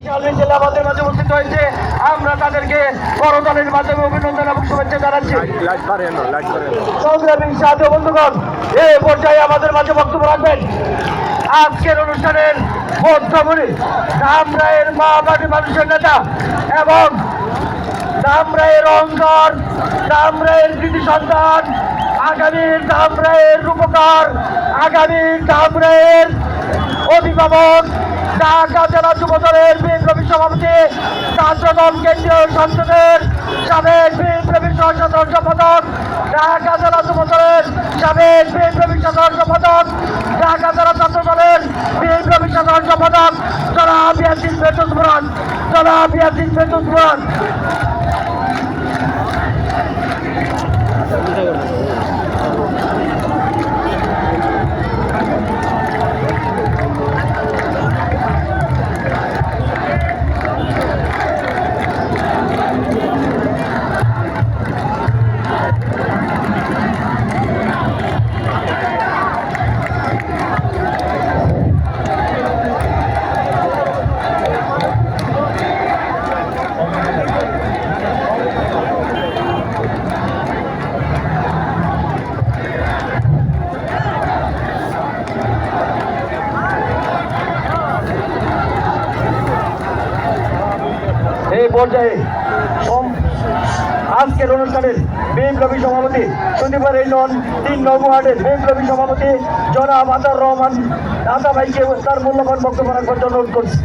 আমাদের মাঝে উপস্থিত হয়েছে, আমরা তাদেরকে করতালির মাধ্যমে অভিনন্দন এবং শুভেচ্ছা জানাচ্ছি। সংগ্রামী সাথী বন্ধুগণ, এই পর্যায়ে আমাদের মাঝে বক্তব্য রাখবেন আজকের অনুষ্ঠানের মধ্যমণি ধামরাইয়ের মা মাটি মানুষের নেতা এবং ধামরাইয়ের অঙ্গর, ধামরাইয়ের কৃতি সন্তান, আগামীর ধামরাইয়ের রূপকার, আগামীর ধামরাইয়ের অভিভাবক, ঢাকা জেলা যুবদলের বিপ্লবী সভাপতি, ছাত্রদল কেন্দ্রীয় সংসদের সাবেক বিপ্লবী সাধারণ সম্পাদক, ঢাকা জেলা যুবদলের সাবেক বিপ্লবী সাধারণ সম্পাদক, ঢাকা জেলা ছাত্রদলের বিপ্লবী সাধারণ সম্পাদক জনাব ইয়াসিন ফেরদৌস বুরহান, জনাব ইয়াসিন ফেরদৌস বুরহান। এই পর্যায়ে আজকের অনুষ্ঠানের বিপ্লবী সভাপতি শনিবার ইউনিয়ন ৩ নং ওয়ার্ডের বিপ্লবী সভাপতি জনাব আতার রহমান দাদা ভাইকে তার মূল্যবান বক্তব্য রাখবার জন্য অনুরোধ করছি।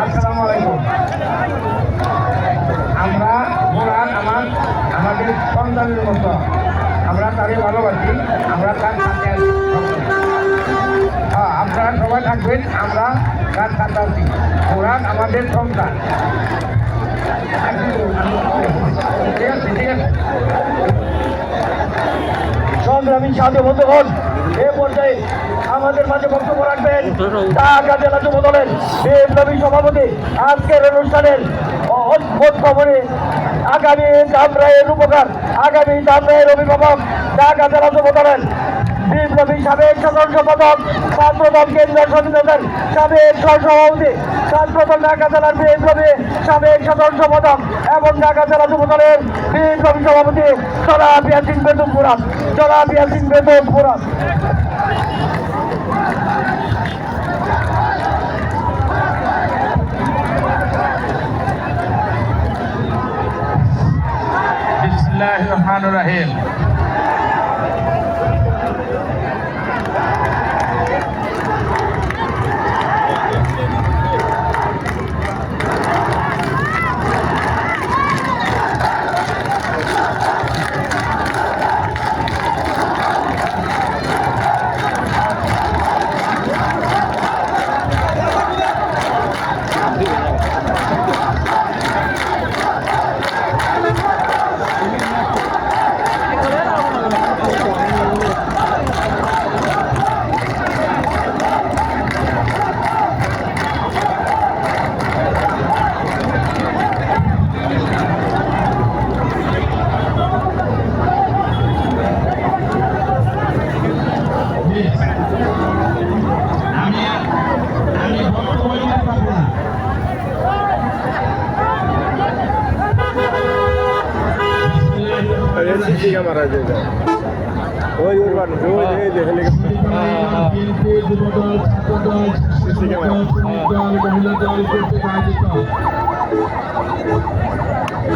আসসালামু আলাইকুম। আমরা আমাদের সন্তানের মতো আমরা তাকে ভালোবাসি, আমরা তার সাথে আছি। আপনারা সবাই থাকবেন, আমরা তার সাথে আছি। কোরআন আমাদের সন্তান। ঠিক আছে, ঠিক আছে। সংগ্রামী সাথী বন্ধুগণ, এ পর্যায়ে আমাদের মাঝে বক্তব্য রাখবেন ঢাকা জেলা যুব দলের বিপ্লবী সভাপতি। আজকের অনুষ্ঠানের খবরে আগামী ধামরাইয়ের রূপকার, আগামী ধামরাইয়ের অভিভাবক, ঢাকা জেলা যুব দলের বিপ্লবী সাবেক সাধারণ সম্পাদক, ছাত্রদল কেন্দ্রীয় সংসদের সাবেক সহসভাপতি, ছাত্রদল ঢাকা জেলার বিপ্লবী সাবেক সাধারণ সম্পাদক এবং ঢাকা জেলা যুব দলের বিপ্লবী সভাপতি জনাব ইয়াসিন ফেরদৌস বুরহান, জনাব ইয়াসিন ফেরদৌস বুরহান। বিসমিল্লাহির রহমানির রহিম।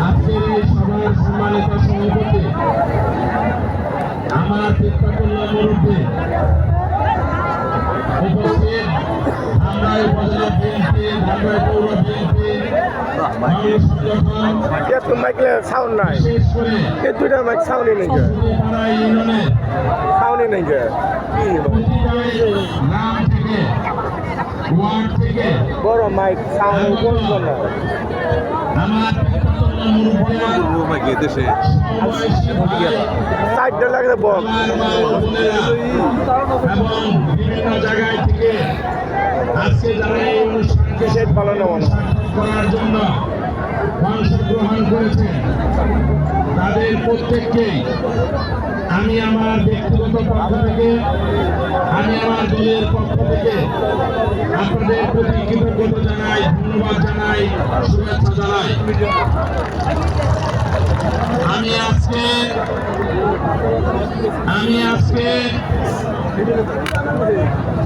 আজকের এই সভার সম্মানিত সভাপতি, আমার পিতাকল্যাণ মুরব্বী উপস্থিত, ধামরাই উপজেলা বিএনপি, ধামরাই পৌর বিএনপি সাউন্ড নাই, দুইটা মাইক সাউন্ডই নেই, সাউন্ডই নেই। বড় মাইক সাউন্ড বলবো না। সাইডটা লাগলে বল। বিভিন্ন জায়গায় থেকে আজকে যারা এই অনুষ্ঠানকে ভালো না করার জন্য অংশগ্রহণ করেছেন তাদের প্রত্যেককেই আমি আমার ব্যক্তিগত পক্ষ থেকে আমি আমার দলের পক্ষ থেকে আপনাদের প্রতি কৃতজ্ঞতা জানাই, ধন্যবাদ জানাই, শুভেচ্ছা জানাই। আমি আজকে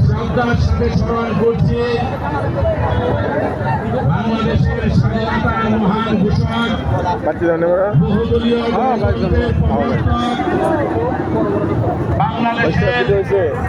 শ্রদ্ধার সাথে স্মরণ করছি বাংলাদেশের স্বাধীনতার মহান ঘোষক, বহুদলীয় গণতন্ত্রের প্রবর্তক, বাংলাদেশের